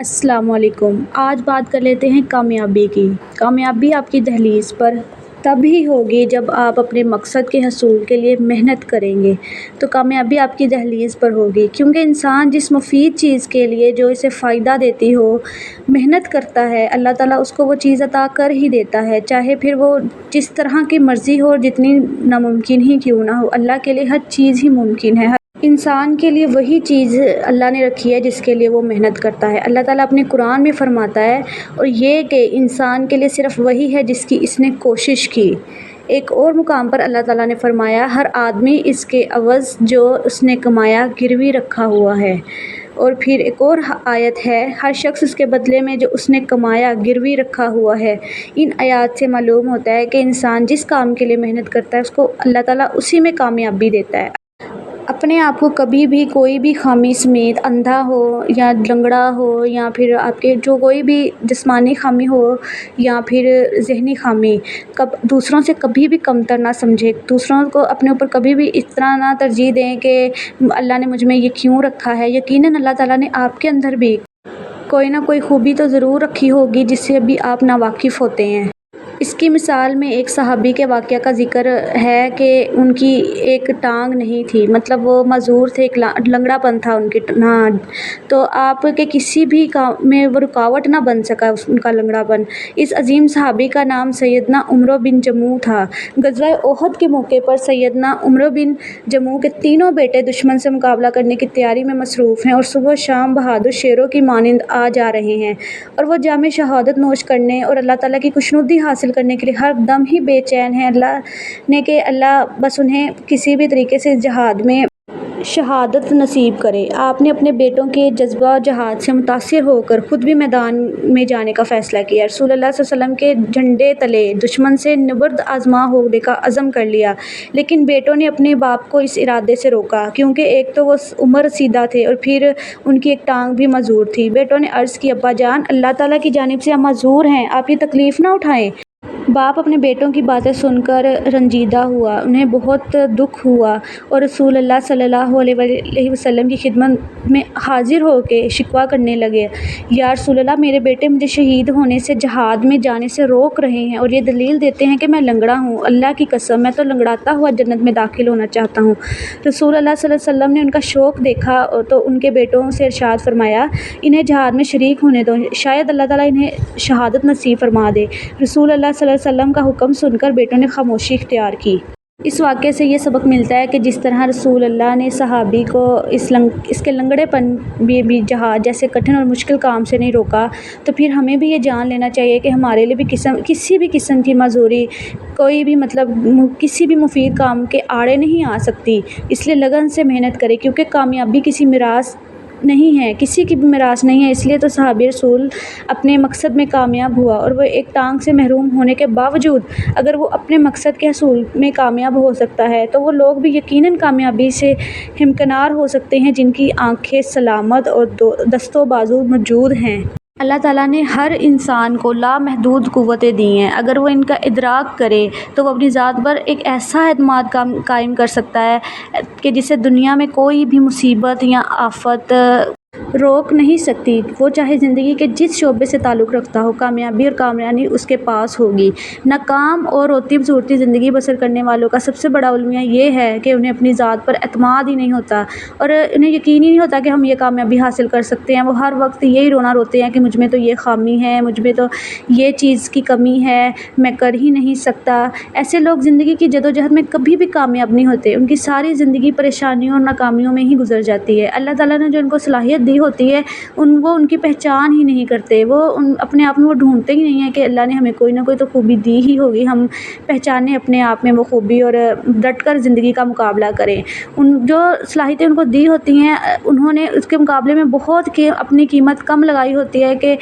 السلام علیکم۔ آج بات کر لیتے ہیں کامیابی کی۔ کامیابی آپ کی دہلیز پر تب ہی ہوگی جب آپ اپنے مقصد کے حصول کے لیے محنت کریں گے تو کامیابی آپ کی دہلیز پر ہوگی، کیونکہ انسان جس مفید چیز کے لیے جو اسے فائدہ دیتی ہو محنت کرتا ہے، اللہ تعالیٰ اس کو وہ چیز عطا کر ہی دیتا ہے، چاہے پھر وہ جس طرح کی مرضی ہو اور جتنی ناممکن ہی کیوں نہ ہو۔ اللہ کے لیے ہر چیز ہی ممکن ہے۔ انسان کے لیے وہی چیز اللہ نے رکھی ہے جس کے لیے وہ محنت کرتا ہے۔ اللہ تعالیٰ اپنے قرآن میں فرماتا ہے اور یہ کہ انسان کے لیے صرف وہی ہے جس کی اس نے کوشش کی۔ ایک اور مقام پر اللہ تعالیٰ نے فرمایا ہر آدمی اس کے عوض جو اس نے کمایا گروی رکھا ہوا ہے۔ اور پھر ایک اور آیت ہے ہر شخص اس کے بدلے میں جو اس نے کمایا گروی رکھا ہوا ہے۔ ان آیات سے معلوم ہوتا ہے کہ انسان جس کام کے لیے محنت کرتا ہے اس کو اللہ تعالیٰ اسی میں کامیابی دیتا ہے۔ اپنے آپ کو کبھی بھی کوئی بھی خامی سمیت اندھا ہو یا لنگڑا ہو یا پھر آپ کے جو کوئی بھی جسمانی خامی ہو یا پھر ذہنی خامی، دوسروں سے کبھی بھی کمتر نہ سمجھے، دوسروں کو اپنے اوپر کبھی بھی اس طرح نہ ترجیح دیں کہ اللہ نے مجھ میں یہ کیوں رکھا ہے۔ یقیناً اللہ تعالیٰ نے آپ کے اندر بھی کوئی نہ کوئی خوبی تو ضرور رکھی ہوگی جس سے ابھی آپ ناواقف ہوتے ہیں۔ اس کی مثال میں ایک صحابی کے واقعہ کا ذکر ہے کہ ان کی ایک ٹانگ نہیں تھی، مطلب وہ معذور تھے، ایک لنگڑا پن تھا ان کی تو آپ کے کسی بھی کام میں وہ رکاوٹ نہ بن سکا ان کا لنگڑا پن۔ اس عظیم صحابی کا نام سیدنا عمرو بن جموح تھا۔ غزوہ احد کے موقع پر سیدنا عمرو بن جموح کے تینوں بیٹے دشمن سے مقابلہ کرنے کی تیاری میں مصروف ہیں اور صبح و شام بہادر شیروں کی مانند آ جا رہے ہیں، اور وہ جام شہادت نوش کرنے اور اللہ تعالیٰ کی خوشنودی حاصل کرنے کے لیے ہر دم ہی بے چین ہیں اللہ نے کہ اللہ بس انہیں کسی بھی طریقے سے جہاد میں شہادت نصیب کرے۔ آپ نے اپنے بیٹوں کے جذبہ و جہاد سے متاثر ہو کر خود بھی میدان میں جانے کا فیصلہ کیا۔ رسول اللہ صلی اللہ علیہ وسلم کے جھنڈے تلے دشمن سے نبرد آزما ہونے کا عزم کر لیا، لیکن بیٹوں نے اپنے باپ کو اس ارادے سے روکا، کیونکہ ایک تو وہ عمر رسیدہ تھے اور پھر ان کی ایک ٹانگ بھی معذور تھی۔ بیٹوں نے عرض کی ابا جان، اللہ تعالیٰ کی جانب سے ہم معذور ہیں، آپ یہ تکلیف نہ اٹھائیں۔ باپ اپنے بیٹوں کی باتیں سن کر رنجیدہ ہوا، انہیں بہت دکھ ہوا اور رسول اللہ صلی اللہ علیہ وسلم کی خدمت میں حاضر ہو کے شکوہ کرنے لگے، یا رسول اللہ میرے بیٹے مجھے شہید ہونے سے، جہاد میں جانے سے روک رہے ہیں اور یہ دلیل دیتے ہیں کہ میں لنگڑا ہوں، اللہ کی قسم میں تو لنگڑاتا ہوا جنت میں داخل ہونا چاہتا ہوں۔ رسول اللہ صلی اللہ علیہ وسلم نے ان کا شوق دیکھا تو ان کے بیٹوں سے ارشاد فرمایا انہیں جہاد میں شریک ہونے دو، شاید اللہ تعالیٰ انہیں شہادت نصیب فرما دے۔ رسول اللہ صلی اللہ علیہ وسلم کا حکم سن کر بیٹوں نے خاموشی اختیار کی۔ اس واقعے سے یہ سبق ملتا ہے کہ جس طرح رسول اللہ نے صحابی کو اس کے لنگڑے پن بھی جہاد جیسے کٹھن اور مشکل کام سے نہیں روکا، تو پھر ہمیں بھی یہ جان لینا چاہیے کہ ہمارے لیے بھی کسی بھی قسم کی معذوری کوئی بھی کسی بھی مفید کام کے آڑے نہیں آ سکتی، اس لیے لگن سے محنت کرے، کیونکہ کامیابی کسی میراث نہیں ہے، کسی کی بھی میراث نہیں ہے۔ اس لیے تو صحابی رسول اپنے مقصد میں کامیاب ہوا، اور وہ ایک ٹانگ سے محروم ہونے کے باوجود اگر وہ اپنے مقصد کے حصول میں کامیاب ہو سکتا ہے تو وہ لوگ بھی یقیناً کامیابی سے ہمکنار ہو سکتے ہیں جن کی آنکھیں سلامت اور دست و بازو موجود ہیں۔ اللہ تعالیٰ نے ہر انسان کو لامحدود قوتیں دی ہیں، اگر وہ ان کا ادراک کرے تو وہ اپنی ذات پر ایک ایسا اعتماد قائم کر سکتا ہے کہ جسے دنیا میں کوئی بھی مصیبت یا آفت روک نہیں سکتی، وہ چاہے زندگی کے جس شعبے سے تعلق رکھتا ہو، کامیابی اور کامیابی اس کے پاس ہوگی۔ ناکام اور روتی بسورتی زندگی بسر کرنے والوں کا سب سے بڑا المیہ یہ ہے کہ انہیں اپنی ذات پر اعتماد ہی نہیں ہوتا اور انہیں یقین ہی نہیں ہوتا کہ ہم یہ کامیابی حاصل کر سکتے ہیں۔ وہ ہر وقت یہی رونا روتے ہیں کہ مجھ میں تو یہ خامی ہے، مجھ میں تو یہ چیز کی کمی ہے، میں کر ہی نہیں سکتا۔ ایسے لوگ زندگی کی جدوجہد میں کبھی بھی کامیاب نہیں ہوتے، ان کی ساری زندگی پریشانیوں اور ناکامیوں میں ہی گزر جاتی ہے۔ اللہ تعالیٰ نے جو ان کو صلاحیت دی ہوتی ہے وہ ان کی پہچان ہی نہیں کرتے، وہ اپنے آپ میں وہ ڈھونڈتے ہی نہیں ہیں کہ اللہ نے ہمیں کوئی نہ کوئی تو خوبی دی ہی ہوگی، ہم پہچانیں اپنے آپ میں وہ خوبی اور ڈٹ کر زندگی کا مقابلہ کریں۔ جو صلاحیتیں ان کو دی ہوتی ہیں انہوں نے اس کے مقابلے میں بہت اپنی قیمت کم لگائی ہوتی ہے کہ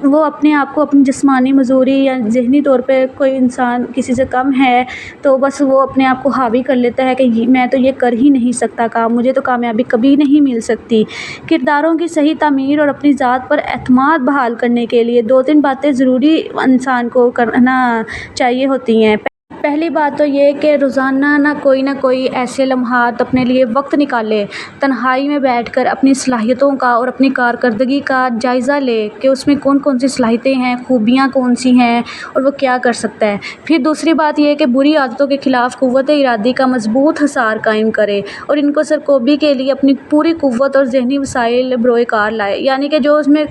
وہ اپنے آپ کو اپنی جسمانی معذوری یا ذہنی طور پہ کوئی انسان کسی سے کم ہے تو بس وہ اپنے آپ کو حاوی کر لیتا ہے کہ میں تو یہ کر ہی نہیں سکتا کام، مجھے تو کامیابی کبھی نہیں مل سکتی۔ کرداروں کی صحیح تعمیر اور اپنی ذات پر اعتماد بحال کرنے کے لیے 2-3 باتیں ضروری انسان کو کرنا چاہیے ہوتی ہیں۔ پہلی بات تو یہ کہ روزانہ نہ کوئی ایسے لمحات اپنے لیے وقت نکالے، تنہائی میں بیٹھ کر اپنی صلاحیتوں کا اور اپنی کارکردگی کا جائزہ لے کہ اس میں کون کون سی صلاحیتیں ہیں، خوبیاں کون سی ہیں اور وہ کیا کر سکتا ہے۔ پھر دوسری بات یہ کہ بری عادتوں کے خلاف قوت ارادی کا مضبوط حصار قائم کرے اور ان کو سرکوبی کے لیے اپنی پوری قوت اور ذہنی وسائل بروئے کار لائے، یعنی کہ جو اس میں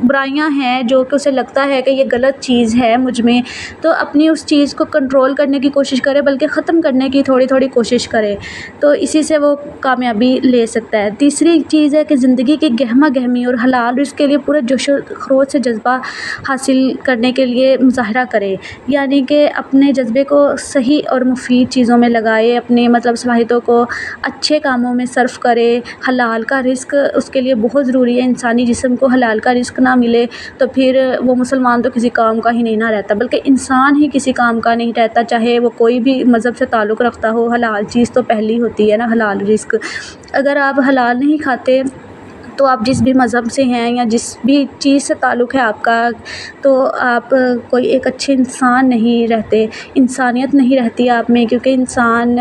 برائیاں ہیں، جو کہ اسے لگتا ہے کہ یہ غلط چیز ہے مجھ میں، تو اپنی اس چیز کو کنٹرول کرنے کی کوشش کرے، بلکہ ختم کرنے کی تھوڑی کوشش کرے، تو اسی سے وہ کامیابی لے سکتا ہے۔ تیسری چیز ہے کہ زندگی کی گہما گہمی اور حلال رزق کے لیے پورے جوش و خروش سے جذبہ حاصل کرنے کے لیے مظاہرہ کرے، یعنی کہ اپنے جذبے کو صحیح اور مفید چیزوں میں لگائے، اپنے صلاحیتوں کو اچھے کاموں میں صرف کرے۔ حلال کا رزق اس کے لیے بہت ضروری ہے۔ انسانی جسم کو حلال کا رزق نہ ملے تو پھر وہ مسلمان تو کسی کام کا ہی نہیں نہ رہتا، بلکہ انسان ہی کسی کام کا نہیں رہتا، چاہے وہ کوئی بھی مذہب سے تعلق رکھتا ہو۔ حلال چیز تو پہلی ہوتی ہے نا، حلال رزق۔ اگر آپ حلال نہیں کھاتے تو آپ جس بھی مذہب سے ہیں یا جس بھی چیز سے تعلق ہے آپ کا، تو آپ کوئی ایک اچھے انسان نہیں رہتے، انسانیت نہیں رہتی آپ میں، کیونکہ انسان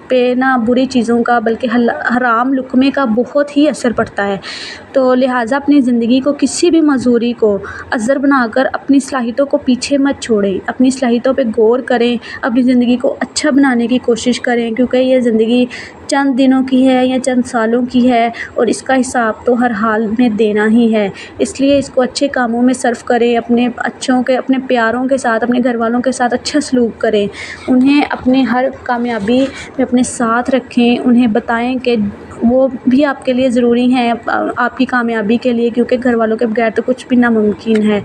پہ نہ بری چیزوں کا بلکہ حرام لقمے کا بہت ہی اثر پڑتا ہے۔ تو لہٰذا اپنی زندگی کو کسی بھی معذوری کو عذر بنا کر اپنی صلاحیتوں کو پیچھے مت چھوڑیں، اپنی صلاحیتوں پہ غور کریں، اپنی زندگی کو اچھا بنانے کی کوشش کریں، کیونکہ یہ زندگی چند دنوں کی ہے یا چند سالوں کی ہے اور اس کا حساب تو ہر حال میں دینا ہی ہے۔ اس لیے اس کو اچھے کاموں میں صرف کریں، اپنے اپنے پیاروں کے ساتھ، اپنے گھر والوں کے ساتھ اچھا سلوک کریں، انہیں اپنے ہر کامیابی میں اپنے ساتھ رکھیں، انہیں بتائیں کہ وہ بھی آپ کے لیے ضروری ہیں آپ کی کامیابی کے لیے، کیونکہ گھر والوں کے بغیر تو کچھ بھی ناممکن ہے۔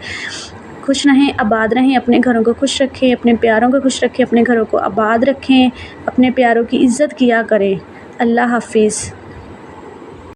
خوش رہیں، آباد رہیں، اپنے گھروں کو خوش رکھیں، اپنے پیاروں کو خوش رکھیں، اپنے گھروں کو آباد رکھیں، اپنے پیاروں کی عزت کیا کریں۔ اللہ حافظ۔